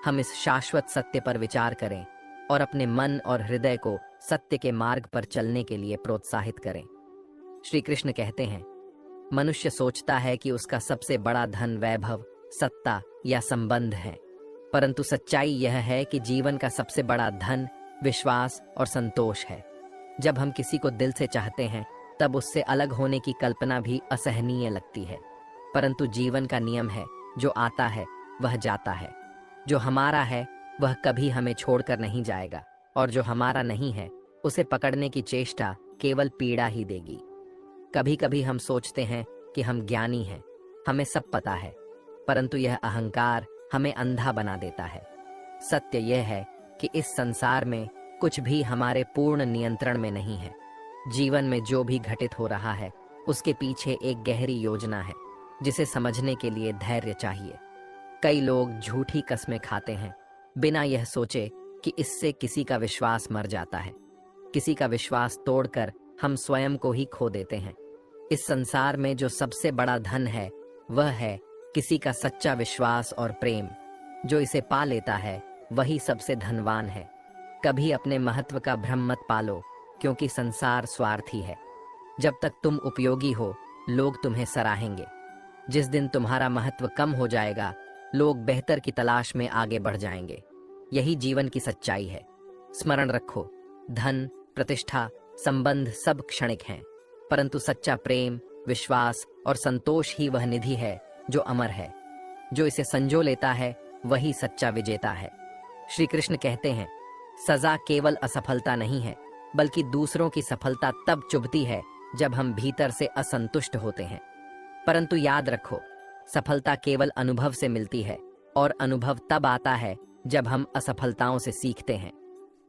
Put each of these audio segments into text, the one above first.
हम इस शाश्वत सत्य पर विचार करें और अपने मन और हृदय को सत्य के मार्ग पर चलने के लिए प्रोत्साहित करें। श्री कृष्ण कहते हैं, मनुष्य सोचता है कि उसका सबसे बड़ा धन वैभव, सत्ता या संबंध है, परंतु सच्चाई यह है कि जीवन का सबसे बड़ा धन विश्वास और संतोष है। जब हम किसी को दिल से चाहते हैं तब उससे अलग होने की कल्पना भी असहनीय लगती है, परंतु जीवन का नियम है, जो आता है वह जाता है। जो हमारा है वह कभी हमें छोड़कर नहीं जाएगा, और जो हमारा नहीं है उसे पकड़ने की चेष्टा केवल पीड़ा ही देगी। कभी कभी हम सोचते हैं कि हम ज्ञानी हैं, हमें सब पता है, परंतु यह अहंकार हमें अंधा बना देता है। सत्य यह है कि इस संसार में कुछ भी हमारे पूर्ण नियंत्रण में नहीं है। जीवन में जो भी घटित हो रहा है उसके पीछे एक गहरी योजना है, जिसे समझने के लिए धैर्य चाहिए। कई लोग झूठी कस्में खाते हैं बिना यह सोचे कि इससे किसी का विश्वास मर जाता है। किसी का विश्वास तोड़कर हम स्वयं को ही खो देते हैं। इस संसार में जो सबसे बड़ा धन है वह है किसी का सच्चा विश्वास और प्रेम। जो इसे पा लेता है वही सबसे धनवान है। कभी अपने महत्व का भ्रम मत पालो, क्योंकि संसार स्वार्थी है। जब तक तुम उपयोगी हो लोग तुम्हें सराहेंगे। जिस दिन तुम्हारा महत्व कम हो जाएगा लोग बेहतर की तलाश में आगे बढ़ जाएंगे। यही जीवन की सच्चाई है। स्मरण रखो, धन, प्रतिष्ठा, संबंध सब क्षणिक हैं, परंतु सच्चा प्रेम, विश्वास और संतोष ही वह निधि है जो अमर है। जो इसे संजो लेता है वही सच्चा विजेता है। श्री कृष्ण कहते हैं, सजा केवल असफलता नहीं है, बल्कि दूसरों की सफलता तब चुभती है जब हम भीतर से असंतुष्ट होते हैं। परंतु याद रखो, सफलता केवल अनुभव से मिलती है, और अनुभव तब आता है जब हम असफलताओं से सीखते हैं।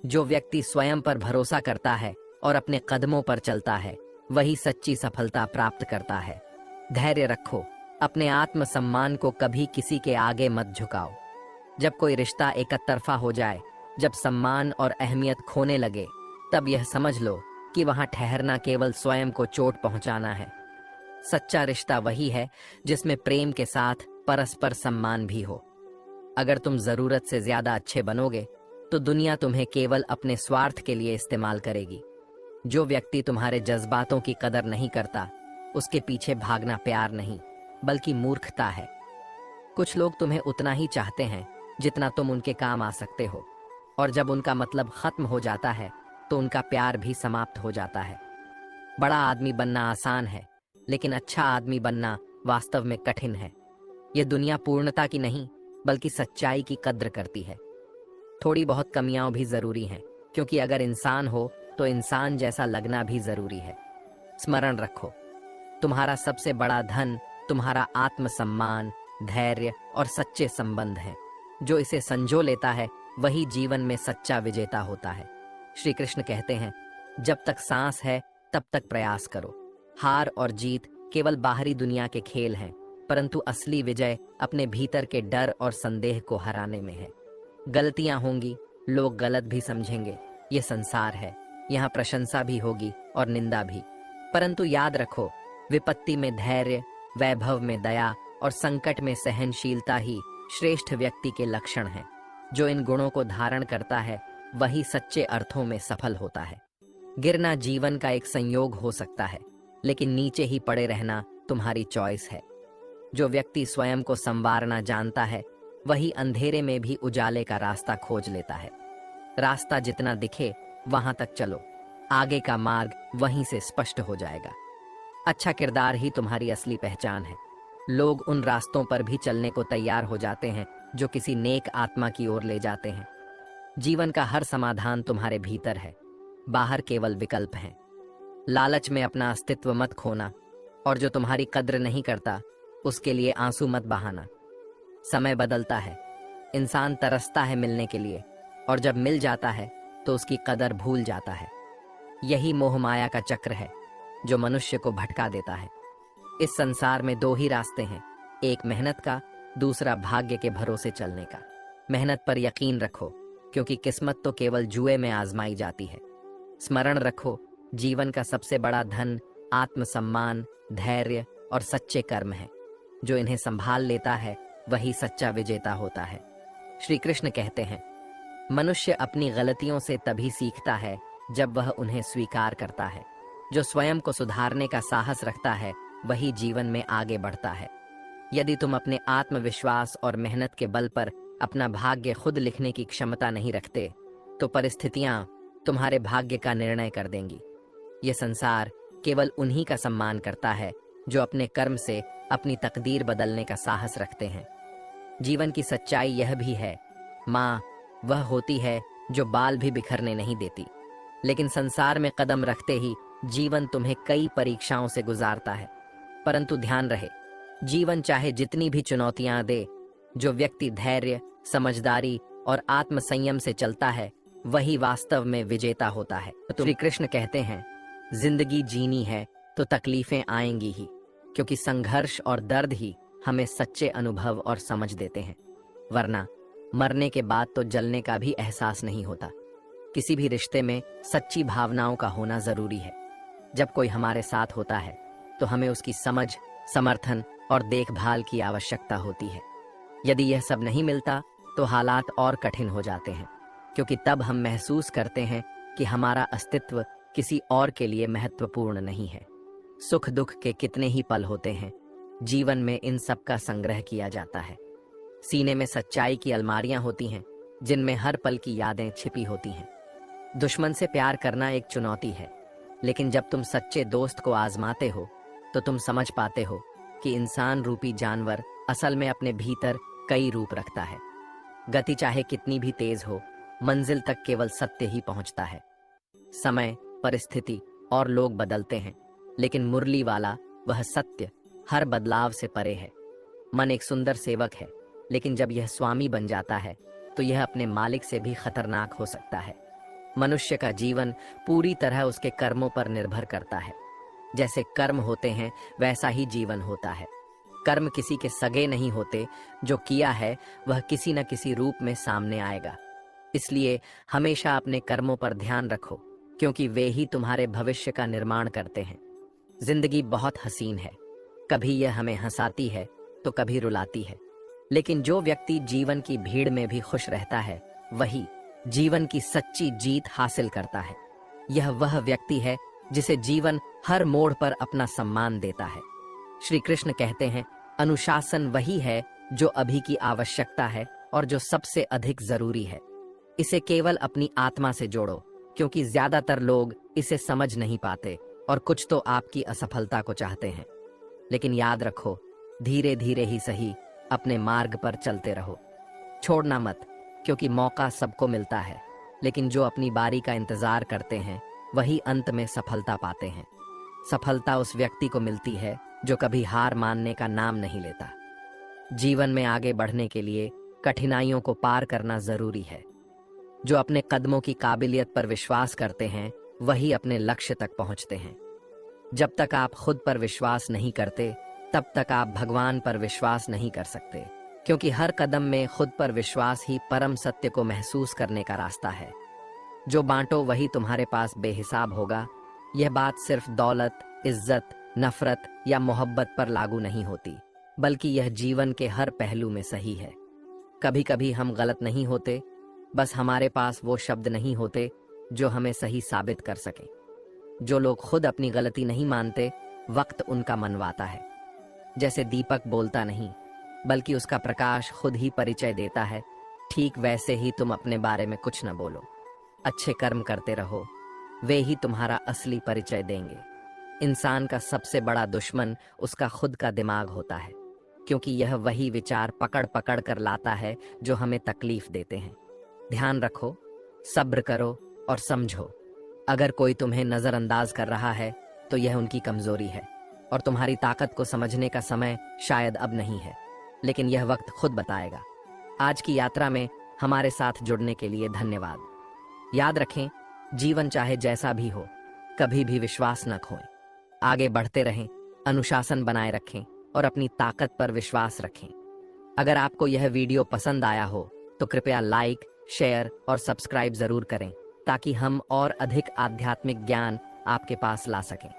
जो व्यक्ति स्वयं पर भरोसा करता है और अपने कदमों पर चलता है वही सच्ची सफलता प्राप्त करता है। धैर्य रखो, अपने आत्मसम्मान को कभी किसी के आगे मत झुकाओ। जब कोई रिश्ता एक तरफा हो जाए, जब सम्मान और अहमियत खोने लगे, तब यह समझ लो कि वहां ठहरना केवल स्वयं को चोट पहुंचाना है। सच्चा रिश्ता वही है जिसमें प्रेम के साथ परस्पर सम्मान भी हो। अगर तुम जरूरत से ज्यादा अच्छे बनोगे तो दुनिया तुम्हें केवल अपने स्वार्थ के लिए इस्तेमाल करेगी। जो व्यक्ति तुम्हारे जज्बातों की कदर नहीं करता, उसके पीछे भागना प्यार नहीं बल्कि मूर्खता है। कुछ लोग तुम्हें उतना ही चाहते हैं जितना तुम उनके काम आ सकते हो, और जब उनका मतलब खत्म हो जाता है तो उनका प्यार भी समाप्त हो जाता है। बड़ा आदमी बनना आसान है, लेकिन अच्छा आदमी बनना वास्तव में कठिन है। यह दुनिया पूर्णता की नहीं बल्कि सच्चाई की कद्र करती है। थोड़ी बहुत कमियां भी जरूरी हैं, क्योंकि अगर इंसान हो तो इंसान जैसा लगना भी जरूरी है। स्मरण रखो, तुम्हारा सबसे बड़ा धन तुम्हारा आत्मसम्मान, धैर्य और सच्चे संबंध हैं। जो इसे संजो लेता है वही जीवन में सच्चा विजेता होता है। श्री कृष्ण कहते हैं, जब तक सांस है तब तक प्रयास करो। हार और जीत केवल बाहरी दुनिया के खेल हैं, परंतु असली विजय अपने भीतर के डर और संदेह को हराने में है। गलतियां होंगी, लोग गलत भी समझेंगे, ये संसार है। यहाँ प्रशंसा भी होगी और निंदा भी, परंतु याद रखो, विपत्ति में धैर्य, वैभव में दया और संकट में सहनशीलता ही श्रेष्ठ व्यक्ति के लक्षण हैं। जो इन गुणों को धारण करता है वही सच्चे अर्थों में सफल होता है। गिरना जीवन का एक संयोग हो सकता है, लेकिन नीचे ही पड़े रहना तुम्हारी चॉइस है। जो व्यक्ति स्वयं को संवारना जानता है वही अंधेरे में भी उजाले का रास्ता खोज लेता है। रास्ता जितना दिखे वहां तक चलो, आगे का मार्ग वहीं से स्पष्ट हो जाएगा। अच्छा किरदार ही तुम्हारी असली पहचान है। लोग उन रास्तों पर भी चलने को तैयार हो जाते हैं जो किसी नेक आत्मा की ओर ले जाते हैं। जीवन का हर समाधान तुम्हारे भीतर है, बाहर केवल विकल्प हैं। लालच में अपना अस्तित्व मत खोना, और जो तुम्हारी कद्र नहीं करता उसके लिए आंसू मत बहाना। समय बदलता है, इंसान तरसता है मिलने के लिए, और जब मिल जाता है तो उसकी कदर भूल जाता है। यही मोह माया का चक्र है जो मनुष्य को भटका देता है। इस संसार में दो ही रास्ते हैं, एक मेहनत का, दूसरा भाग्य के भरोसे चलने का। मेहनत पर यकीन रखो, क्योंकि किस्मत तो केवल जुए में आजमाई जाती है। स्मरण रखो, जीवन का सबसे बड़ा धन आत्मसम्मान, धैर्य और सच्चे कर्म है। जो इन्हें संभाल लेता है वही सच्चा विजेता होता है। श्री कृष्ण कहते हैं, मनुष्य अपनी गलतियों से तभी सीखता है जब वह उन्हें स्वीकार करता है। जो स्वयं को सुधारने का साहस रखता है वही जीवन में आगे बढ़ता है। यदि तुम अपने आत्मविश्वास और मेहनत के बल पर अपना भाग्य खुद लिखने की क्षमता नहीं रखते, तो परिस्थितियां तुम्हारे भाग्य का निर्णय कर देंगी। यह संसार केवल उन्हीं का सम्मान करता है जो अपने कर्म से अपनी तकदीर बदलने का साहस रखते हैं। जीवन की सच्चाई यह भी है, माँ वह होती है जो बाल भी बिखरने नहीं देती। लेकिन संसार में कदम रखते ही जीवन तुम्हें कई परीक्षाओं से गुजारता है। परंतु ध्यान रहे, जीवन चाहे जितनी भी चुनौतियां दे, जो व्यक्ति धैर्य, समझदारी और आत्मसंयम से चलता है वही वास्तव में विजेता होता है। श्री कृष्ण कहते हैं, जिंदगी जीनी है तो तकलीफें आएंगी ही, क्योंकि संघर्ष और दर्द ही हमें सच्चे अनुभव और समझ देते हैं। वरना मरने के बाद तो जलने का भी एहसास नहीं होता। किसी भी रिश्ते में सच्ची भावनाओं का होना जरूरी है। जब कोई हमारे साथ होता है तो हमें उसकी समझ, समर्थन और देखभाल की आवश्यकता होती है। यदि यह सब नहीं मिलता तो हालात और कठिन हो जाते हैं, क्योंकि तब हम महसूस करते हैं कि हमारा अस्तित्व किसी और के लिए महत्वपूर्ण नहीं है। सुख दुख के कितने ही पल होते हैं, जीवन में इन सब का संग्रह किया जाता है। सीने में सच्चाई की अलमारियां होती हैं, जिनमें हर पल की यादें छिपी होती हैं। दुश्मन से प्यार करना एक चुनौती है, लेकिन जब तुम सच्चे दोस्त को आजमाते हो तो तुम समझ पाते हो कि इंसान रूपी जानवर असल में अपने भीतर कई रूप रखता है। गति चाहे कितनी भी तेज हो, मंजिल तक केवल सत्य ही पहुंचता है। समय, परिस्थिति और लोग बदलते हैं, लेकिन मुरली वाला वह सत्य हर बदलाव से परे है। मन एक सुंदर सेवक है, लेकिन जब यह स्वामी बन जाता है तो यह अपने मालिक से भी खतरनाक हो सकता है। मनुष्य का जीवन पूरी तरह उसके कर्मों पर निर्भर करता है। जैसे कर्म होते हैं वैसा ही जीवन होता है। कर्म किसी के सगे नहीं होते, जो किया है वह किसी न किसी रूप में सामने आएगा। इसलिए हमेशा अपने कर्मों पर ध्यान रखो, क्योंकि वे ही तुम्हारे भविष्य का निर्माण करते हैं। जिंदगी बहुत हसीन है, कभी यह हमें हंसाती है तो कभी रुलाती है, लेकिन जो व्यक्ति जीवन की भीड़ में भी खुश रहता है वही जीवन की सच्ची जीत हासिल करता है। यह वह व्यक्ति है जिसे जीवन हर मोड़ पर अपना सम्मान देता है। श्री कृष्ण कहते हैं, अनुशासन वही है जो अभी की आवश्यकता है और जो सबसे अधिक जरूरी है। इसे केवल अपनी आत्मा से जोड़ो, क्योंकि ज्यादातर लोग इसे समझ नहीं पाते और कुछ तो आपकी असफलता को चाहते हैं। लेकिन याद रखो, धीरे धीरे ही सही अपने मार्ग पर चलते रहो। छोड़ना मत, क्योंकि मौका सबको मिलता है, लेकिन जो अपनी बारी का इंतजार करते हैं वही अंत में सफलता पाते हैं। सफलता उस व्यक्ति को मिलती है जो कभी हार मानने का नाम नहीं लेता। जीवन में आगे बढ़ने के लिए कठिनाइयों को पार करना जरूरी है। जो अपने कदमों की काबिलियत पर विश्वास करते हैं वही अपने लक्ष्य तक पहुंचते हैं। जब तक आप खुद पर विश्वास नहीं करते तब तक आप भगवान पर विश्वास नहीं कर सकते, क्योंकि हर कदम में खुद पर विश्वास ही परम सत्य को महसूस करने का रास्ता है। जो बांटो वही तुम्हारे पास बेहिसाब होगा। यह बात सिर्फ दौलत, इज्जत, नफरत या मोहब्बत पर लागू नहीं होती, बल्कि यह जीवन के हर पहलू में सही है। कभी कभी हम गलत नहीं होते, बस हमारे पास वो शब्द नहीं होते जो हमें सही साबित कर सके। जो लोग खुद अपनी गलती नहीं मानते, वक्त उनका मनवाता है। जैसे दीपक बोलता नहीं, बल्कि उसका प्रकाश खुद ही परिचय देता है, ठीक वैसे ही तुम अपने बारे में कुछ न बोलो। अच्छे कर्म करते रहो, वे ही तुम्हारा असली परिचय देंगे। इंसान का सबसे बड़ा दुश्मन उसका खुद का दिमाग होता है, क्योंकि यह वही विचार पकड़ पकड़ कर लाता है जो हमें तकलीफ देते हैं। ध्यान रखो, सब्र करो और समझो, अगर कोई तुम्हें नजरअंदाज कर रहा है तो यह उनकी कमजोरी है और तुम्हारी ताकत को समझने का समय शायद अब नहीं है, लेकिन यह वक्त खुद बताएगा। आज की यात्रा में हमारे साथ जुड़ने के लिए धन्यवाद। याद रखें, जीवन चाहे जैसा भी हो, कभी भी विश्वास न खोएं। आगे बढ़ते रहें, अनुशासन बनाए रखें और अपनी ताकत पर विश्वास रखें। अगर आपको यह वीडियो पसंद आया हो तो कृपया लाइक, शेयर और सब्सक्राइब जरूर करें, ताकि हम और अधिक आध्यात्मिक ज्ञान आपके पास ला सकें।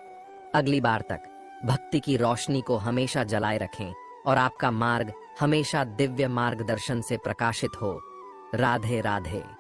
अगली बार तक भक्ति की रोशनी को हमेशा जलाए रखें और आपका मार्ग हमेशा दिव्य मार्गदर्शन से प्रकाशित हो। राधे राधे।